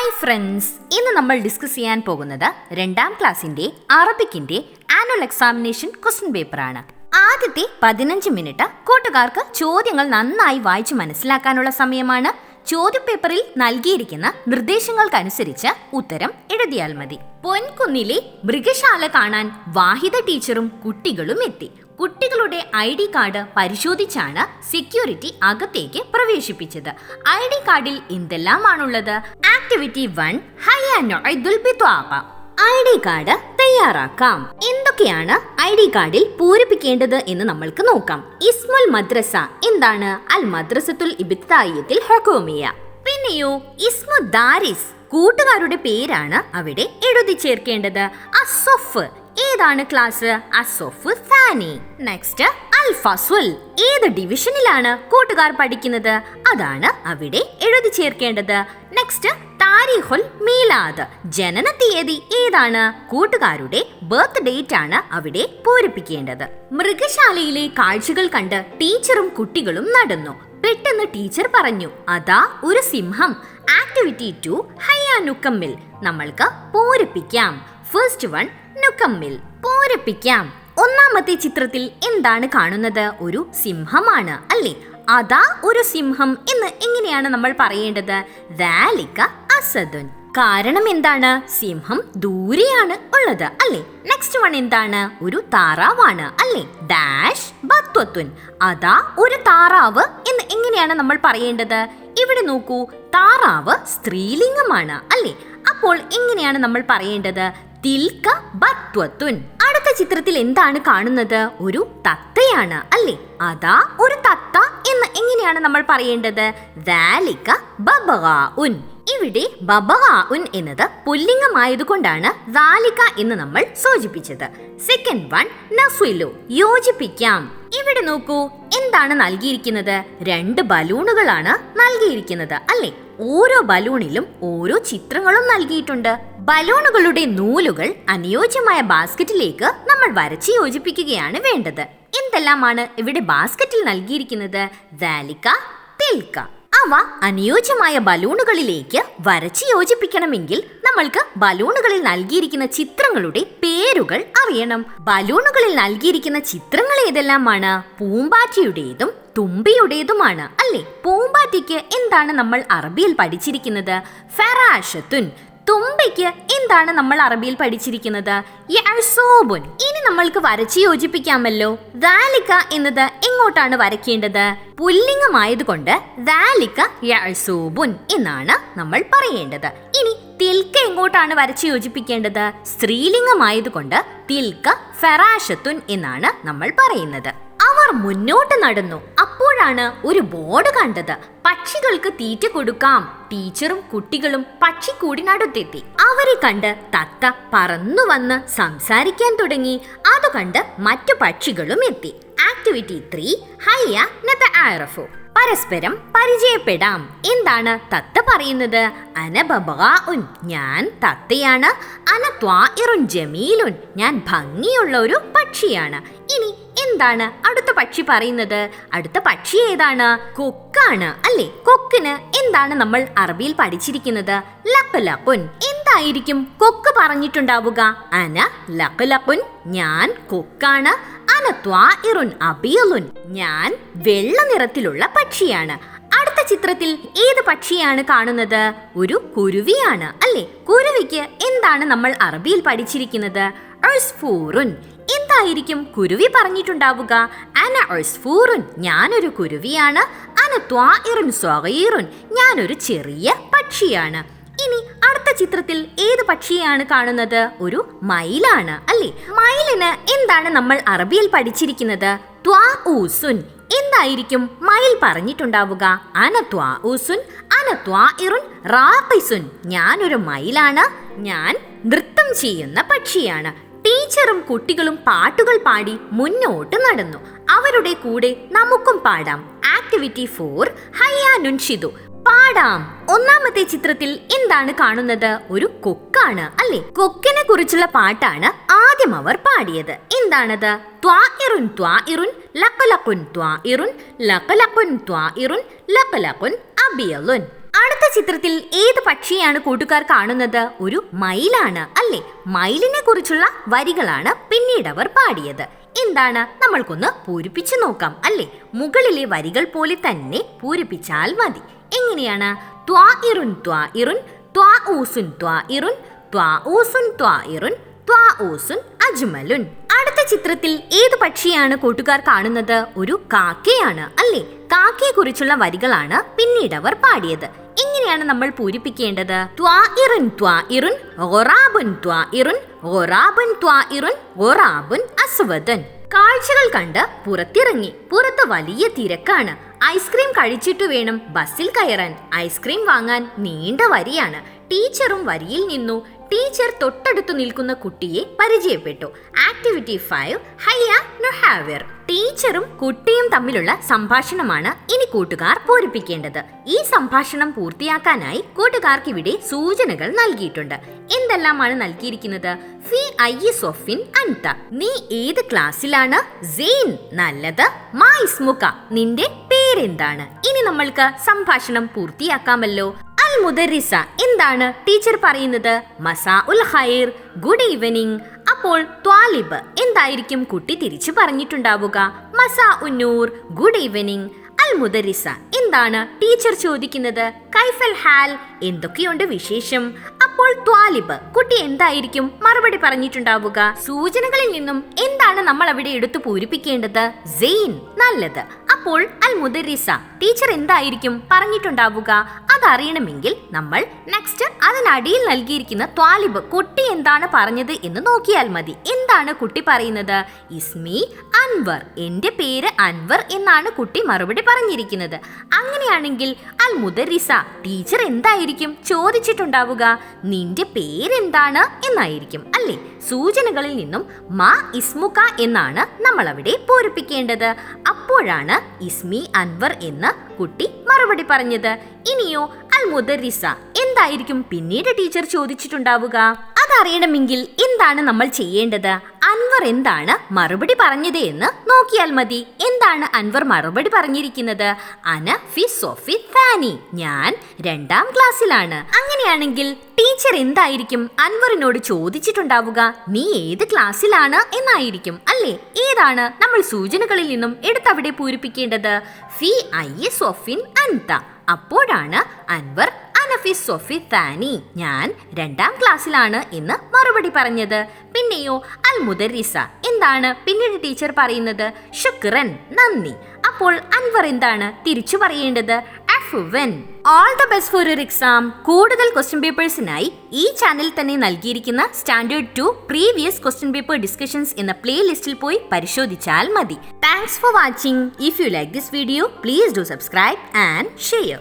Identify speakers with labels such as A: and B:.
A: Hi friends, ഇന്ന് നമ്മൾ discuss ചെയ്യാൻ പോകുന്നത് 2ാം ക്ലാസ്സിന്റെ അറബിക്കിന്റെ ആനുവൽ എക്സാമിനേഷൻ ക്വസ്റ്റ്യൻ പേപ്പറാണ്. ആദ്യത്തെ 15 മിനിറ്റ് കൂട്ടുകാർക്ക് ചോദ്യങ്ങൾ നന്നായി വായിച്ചു മനസ്സിലാക്കാനുള്ള സമയമാണ്. ചോദ്യപേപ്പറിൽ നൽകിയിരിക്കുന്ന നിർദ്ദേശങ്ങൾക്കനുസരിച്ച് ഉത്തരം എഴുതിയാൽ മതി. പൊൻകുന്നിലെ മൃഗശാല കാണാൻ വാഹിദ ടീച്ചറും കുട്ടികളും എത്തി. കുട്ടികളുടെ ID കാർഡ് പരിശോധിച്ചാണ് സെക്യൂരിറ്റി അകത്തേക്ക് പ്രവേശിപ്പിച്ചത്. ID കാർഡിൽ എന്തെല്ലാമാണുള്ളത്? ആക്ടിവിറ്റി 1 ID കാർഡ് തയ്യാറാക്കാം. എന്തൊക്കെയാണ് ID കാർഡിൽ പൂരിപ്പിക്കേണ്ടത് എന്ന് നമ്മൾക്ക് നോക്കാം. ഇസ്മുൽ മദ്രസ എന്താണ്? അൽ മദ്രസത്തുൽ ഇബ്തിദായിയത്തുൽ ഹുകൂമിയ. പിന്നെയോ ഇസ്മു ദാരിസ് കൂട്ടുകാരുടെ പേരാണ് അവിടെ എഴുതി ചേർക്കേണ്ടത്. അസ്സഫ് ഏതാണ് ക്ലാസ്? അസ്സഫ് സാനി. നെക്സ്റ്റ് അൽ ഫസ്ൽ ഏത് ഡിവിഷനിലാണ് കൂട്ടുകാർ പഠിക്കുന്നത്? അതാണ് അവിടെ എഴുതി ചേർക്കേണ്ടത്. നെക്സ്റ്റ് താരിഖുൽ മീലാദ് ജനന തീയതി ഏതാണ്? കൂട്ടുകാരുടെ ബർത്ത് ഡേറ്റ് ആണ് അവിടെ പൂരിപ്പിക്കേണ്ടത്. മൃഗശാലയിലെ കാഴ്ചകൾ കണ്ട് ടീച്ചറും കുട്ടികളും നടന്നു. പെട്ടെന്ന് ടീച്ചർ പറഞ്ഞു, അതാ ഒരു സിംഹം. ആക്ടിവിറ്റി 2 ഹയ്യാ നുക്കമ്മിൽ. നമ്മൾക്ക് പൂരിപ്പിക്കാം. First one നുക്കമ്മിൽ, പൂരിപ്പിക്കാം. ഒന്നാമത്തെ ചിത്രത്തിൽ എന്താണ് കാണുന്നത്? ഒരു സിംഹമാണ് അല്ലേ? അതാ ഒരു സിംഹം എന്ന് എങ്ങനെയാണ് നമ്മൾ പറയേണ്ടത്? ദാലിക അസദുൻ. കാരണം എന്താണ്? സിംഹം ദൂരെയാണ് ഉള്ളത് അല്ലേ? നെക്സ്റ്റ് വൺ എന്താണ്? ഒരു താറാവാണ് അല്ലേ? ഡാഷ് ബത്വത്തുൻ. അതാ ഒരു താറാവ് എന്ന് എങ്ങനെയാണ് നമ്മൾ പറയേണ്ടത്? ഇവിടെ നോക്കൂ, താറാവ് സ്ത്രീലിംഗമാണ് അല്ലേ? അപ്പോൾ എങ്ങനെയാണ് നമ്മൾ പറയേണ്ടത്? തിൽക ബത്വത്തുൻ. അടുത്ത ചിത്രത്തിൽ എന്താണ് കാണുന്നത്? ഒരു തത്തയാണ് അല്ലേ? അതാ ഒരു തത്ത എന്ന് എങ്ങനെയാണ് നമ്മൾ പറയേണ്ടത്? ദാലിക ബബഗാഉൻ. ഇവിടെ ബബഗാഉൻ എന്നത് പുല്ലിംഗമായതുകൊണ്ടാണ് ദാലിക എന്ന് നമ്മൾ സൂചിപ്പിച്ചത്. സെക്കൻഡ് വൺ നഫ്ലു, യോജിപ്പിക്കാം. ഇവിടെ നോക്കൂ, എന്താണ് നൽകിയിരിക്കുന്നത്? 2 ബലൂണുകളാണ് നൽകിയിരിക്കുന്നത് അല്ലേ? ഓരോ ബലൂണിലും ഓരോ ചിത്രങ്ങളും നൽകിയിട്ടുണ്ട്. ബലൂണുകളുടെ നൂലുകൾ അനുയോജ്യമായ ബാസ്ക്കറ്റിലേക്ക് നമ്മൾ വരച്ച് യോജിപ്പിക്കുകയാണ് വേണ്ടത്. എന്തെല്ലാമാണ് ഇവിടെ ബാസ്ക്കറ്റിൽ നൽകിയിരിക്കുന്നത്? ദാലിക, തിൽക. അവ അനുയോജ്യമായ ബലൂണുകളിലേക്ക് വരച്ച് യോജിപ്പിക്കണമെങ്കിൽ നമ്മൾക്ക് ബലൂണുകളിൽ നൽകിയിരിക്കുന്ന ചിത്രങ്ങളുടെ പേരുകൾ അറിയണം. ബലൂണുകളിൽ നൽകിയിരിക്കുന്ന ചിത്രങ്ങൾ ഏതെല്ലാമാണ്? പൂമ്പാറ്റയുടേതും തുമ്പിയുടേതുമാണ് അല്ലേ? പൂമ്പാറ്റയ്ക്ക് എന്താണ് നമ്മൾ അറബിയിൽ പഠിച്ചിരിക്കുന്നത്? ഫറാഷത്തുൻ. തുമ്പിക്ക് എന്താണ് നമ്മൾ അറബിയിൽ പഠിച്ചിരിക്കുന്നത്? യഅ്സൂബുൻ. ഇനി നമ്മൾക്ക് വരച്ച് യോജിപ്പിക്കാമല്ലോ. ദാലിക എന്നത് എങ്ങോട്ടാണ് വരയ്ക്കേണ്ടത്? പുല്ലിംഗമായതുകൊണ്ട് ദാലിക യഅ്സൂബുൻ എന്നാണ് നമ്മൾ പറയേണ്ടത്. ഇനി തിൽക എങ്ങോട്ടാണ് വരച്ച് യോജിപ്പിക്കേണ്ടത്? സ്ത്രീലിംഗമായതുകൊണ്ട് തിൽക ഫറാഷത്തുൻ എന്നാണ് നമ്മൾ പറയുന്നത്. അവർ മുന്നോട്ട് നടന്നു. അപ്പോഴാണ് ഒരു ബോർഡ് കണ്ടത്. പക്ഷികൾക്ക് തീറ്റ കൊടുക്കാം. ടീച്ചറും കുട്ടികളും പക്ഷിക്കൂടിനടുത്തെത്തി. അവരെ കണ്ട് തത്ത പറന്നു വന്ന് സംസാരിക്കാൻ തുടങ്ങി. അത് കണ്ട് മറ്റു പക്ഷികളും എത്തി. ആക്ടിവിറ്റി 3 ഹയ്യ നതആറഫു, പരസ്പരം പരിചയപ്പെടാം. എന്താണ് തത്ത പറയുന്നത്? അന ബബഗാഉൻ, ഞാൻ തത്തയാണ്. അന ത്വാഇറുൻ ജമീലുൻ, ഞാൻ ഭംഗിയുള്ള ഒരു പക്ഷിയാണ്. ഇനി എന്താണ് അടുത്ത പക്ഷി പറയുന്നത്? അടുത്ത പക്ഷി ഏതാണ്? കൊക്കാണ് അല്ലേ? കൊക്കിന് എന്താണ് നമ്മൾ അറബിയിൽ പഠിച്ചിരിക്കുന്നത്? ലഖ്ലഖുൻ. എന്തായിരിക്കും കൊക്ക് പറഞ്ഞിട്ടുണ്ടാവുക? അന ലഖ്ലഖുൻ, ഞാൻ കൊക്കാണ്. അന ത്വാഇറുൻ അബീലുൻ, ഞാൻ വെള്ള നിറത്തിലുള്ള പക്ഷിയാണ്. അടുത്ത ചിത്രത്തിൽ ഏത് പക്ഷിയാണ് കാണുന്നത്? ഒരു കുരുവിയാണ് അല്ലേ? കുരുവിക്ക് എന്താണ് നമ്മൾ അറബിയിൽ പഠിച്ചിരിക്കുന്നത്? ഉസ്ഫൂറുൻ. എന്തായിരിക്കും കുരുവി പറഞ്ഞിട്ടുണ്ടാവുക? അന ഉസ്ഫൂറുൻ, ഞാനൊരു കുരുവിയാണ്. അന ത്വാഇറുൻ സ്വഗീറുൻ, ഞാനൊരു ചെറിയ പക്ഷിയാണ്. ഇനി അടുത്ത ചിത്രത്തിൽ ഏത് പക്ഷിയാണ് കാണുന്നത്? ഒരു മയിലാണ് അല്ലേ? മയിലിന് എന്താണ് നമ്മൾ അറബിയിൽ പഠിച്ചിരിക്കുന്നത്? ത്വാഊസുൻ. എന്തായിരിക്കും മയിൽ പറഞ്ഞിട്ടുണ്ടാവുക? അന ത്വാഊസുൻ, അന ത്വാഇറുൻ റാഖിസുൻ, ഞാനൊരു മയിലാണ്. ഞാൻ നൃത്തം ചെയ്യുന്ന പക്ഷിയാണ്. ടീച്ചറും കുട്ടികളും പാട്ടുകൾ പാടി മുന്നോട്ട് നടന്നു. അവരുടെ കൂടെ നമുക്കും പാടാം. ആക്ടിവിറ്റി 4 ഹയ്യാ നുൻഷിദു, പാടാം. ഒന്നാമത്തെ ചിത്രത്തിൽ എന്താണ് കാണുന്നത്? ഒരു കൊക്കാണ് അല്ലേ? കൊക്കിനെ കുറിച്ചുള്ള പാട്ടാണ് ആദ്യം അവർ പാടിയത്. എന്താണത്? ത്വാഇറുൻ ത്വാഇറുൻ ലഖ്ലഖുൻ ത്വാഇറുൻ ലഖ്ലഖുൻ ത്വാഇറുൻ ലഖ്ലഖുൻ അബിയലുൻ. അടുത്ത ചിത്രത്തിൽ ഏത് പക്ഷിയാണ് കൂട്ടുകാർ കാണുന്നത്? ഒരു മയിലാണ് അല്ലേ? മയിലിനെ കുറിച്ചുള്ള വരികളാണ് പിന്നീട് അവർ പാടിയത്. എന്താണ്? നമ്മൾക്കൊന്ന് പൂരിപ്പിച്ചു നോക്കാം അല്ലേ? മുകളിലെ വരികൾ പോലെ തന്നെ പൂരിപ്പിച്ചാൽ മതി. എങ്ങനെയാണ്? ത്വാഇറുൻ ത്വാഇറുൻ ത്വാഊസുൻ ത്വാഇറുൻ ത്വാഊസുൻ ത്വാഇറുൻ ത്വാഊസുൻ അജ്മലുൻ. അടുത്ത ചിത്രത്തിൽ ഏത് പക്ഷിയാണ് കൂട്ടുകാർ കാണുന്നത്? ഒരു കാക്കയാണ് അല്ലേ? കാക്കയെ കുറിച്ചുള്ള വരികളാണ് പിന്നീട് അവർ പാടിയത്. എങ്ങനെയാണ് നമ്മൾ പൂരിപ്പിക്കേണ്ടത്? ത്വാഇറുൻ ത്വാഇറുൻ ഗൊറാബുൻ ത്വാഇറുൻ ഗൊറാബുൻ ത്വാഇറുൻ ഗൊറാബുൻ അസ്വദൻ. കാഴ്ചകൾ കണ്ട് പുറത്തിറങ്ങി. പുറത്ത് വലിയ തിരക്കാണ്. ഐസ്ക്രീം കഴിച്ചിട്ട് വേണം ബസ്സിൽ കയറാൻ. ഐസ്ക്രീം വാങ്ങാൻ നീണ്ട വരിയാണ്. ടീച്ചറും വരിയിൽ നിന്നു. ടീച്ചർ തൊട്ടടുത്തു നിൽക്കുന്ന കുട്ടിയെ പരിചയപ്പെട്ടു. ആക്ടിവിറ്റി 5 ഹയ്യ നുഹാവിർ. ടീച്ചറും കുട്ടിയും തമ്മിലുള്ള സംഭാഷണമാണ് ഇനി കൂട്ടുകാർ പൂരിപ്പിക്കേണ്ടത്. ഈ സംഭാഷണം പൂർത്തിയാക്കാനായി കൂട്ടുകാർക്ക് ഇവിടെ സൂചനകൾ നൽകിയിട്ടുണ്ട്. എന്തെല്ലാമാണ് നൽകിയിരിക്കുന്നത്? ഫി അയ്യി സൊഫിൻ അൻത. നീ ഏത് ക്ലാസ്സിലാണ്? സെയിൻ. നല്ലത്. മാ ഇസ്മുക. നിന്റെ പേരെന്താണ്? ഇനി നമ്മൾക്ക് സംഭാഷണം പൂർത്തിയാക്കാമല്ലോ. അൽ മുദരിസ. എന്താണ് ടീച്ചർ പറയുന്നത്? മസാ ഉൽ ഖൈർ. Good evening. അപ്പോൾ ത്വാലിബ് എന്തായിരിക്കും കുട്ടി തിരിച്ചു പറഞ്ഞിട്ടുണ്ടാവുക? മസാ ഉന്നൂർ. Good evening. അൽ മുദരിസ എന്താണ് ടീച്ചർ ചോദിക്കുന്നത്? കൈഫൽ ഹാൽ. എന്തൊക്കെയുണ്ട് വിശേഷം? അപ്പോൾ ത്വാലിബ് കുട്ടി എന്തായിരിക്കും മറുപടി പറഞ്ഞിട്ടുണ്ടാവുക? സൂചനകളിൽ നിന്നും എന്താണ് നമ്മൾ അവിടെ എടുത്തു പൂരിപ്പിക്കേണ്ടത്? സെയിൻ. നല്ലത്. അപ്പോൾ അൽ മുദരിസ ടീച്ചർ എന്തായിരിക്കും പറഞ്ഞിട്ടുണ്ടാവുക? അതറിയണമെങ്കിൽ നമ്മൾ നെക്സ്റ്റ് അതിനടിയിൽ നൽകിയിരിക്കുന്ന ത്വാലിബ് കുട്ടി എന്താണ് പറഞ്ഞത് എന്ന് നോക്കിയാൽ മതി. എന്താണ് കുട്ടി പറയുന്നത്? ഇസ്മി അൻവർ. എന്റെ പേര് അൻവർ എന്നാണ് കുട്ടി മറുപടി പറഞ്ഞിരിക്കുന്നത്. അങ്ങനെയാണെങ്കിൽ അൽ മുദരിസ ടീച്ചർ എന്തായിരിക്കും ചോദിച്ചിട്ടുണ്ടാവുക? നിന്റെ പേരെന്താണ് എന്നായിരിക്കും അല്ലേ? സൂചനകളിൽ നിന്നും മാ ഇസ്മുക എന്നാണ് നമ്മൾ അവിടെ പൂരിപ്പിക്കേണ്ടത്. അപ്പോഴാണ് ഇസ്മി അൻവർ എന്ന് കുട്ടി മറുപടി പറഞ്ഞത്. ഇനിയോ അൽ മുദരിസ എന്തായിരിക്കും പിന്നീട് ടീച്ചർ ചോദിച്ചിട്ടുണ്ടാവുക? അതറിയണമെങ്കിൽ എന്താണ് നമ്മൾ ചെയ്യേണ്ടത്? അൻവർ എന്താണ് മറുപടി പറഞ്ഞത് എന്ന് നോക്കിയാൽ മതി. എന്താണ് അൻവർ മറുപടി പറഞ്ഞിരിക്കുന്നത്? അന ഫി സൊഫി താനി. ഞാൻ 2ാം ക്ലാസ്സിലാണ്. അങ്ങനെയാണെങ്കിൽ ടീച്ചർ എന്തായിരിക്കും അൻവറിനോട് ചോദിച്ചിട്ടുണ്ടാവുക? നീ ഏത് ക്ലാസ്സിലാണ് എന്നായിരിക്കും അല്ലേ? ഏതാണ് നമ്മൾ സൂചനകളിൽ നിന്നും എടുത്തവിടെ പൂരിപ്പിക്കേണ്ടത്? ഫി അയ്യി സൊഫിൻ അൻത. അപ്പോഴാണ് അൻവർ അനഫി സൊഫി താനി. ഞാൻ 2ാം ക്ലാസ്സിലാണ് എന്ന് മറുപടി പറഞ്ഞത്. പിന്നെയോ അൽ മുദരിസ എന്താണ് പിന്നീട് ടീച്ചർ പറയുന്നത്? ശുക്രൻ. നന്ദി. അപ്പോൾ അൻവർ എന്താണ് തിരിച്ചു പറയേണ്ടത്? അഫ്വൻ. All the best for your exam. കൂടുതൽ ക്വസ്റ്റ്യൻ പേപ്പേഴ്സിനായി ഈ ചാനൽ തന്നെ നൽകിയിരിക്കുന്ന standard 2 previous question paper discussions എന്ന പ്ലേലിസ്റ്റിൽ പോയി പരിശോധിച്ചാൽ മതി. Thanks for watching. If you like this video, please do subscribe and share.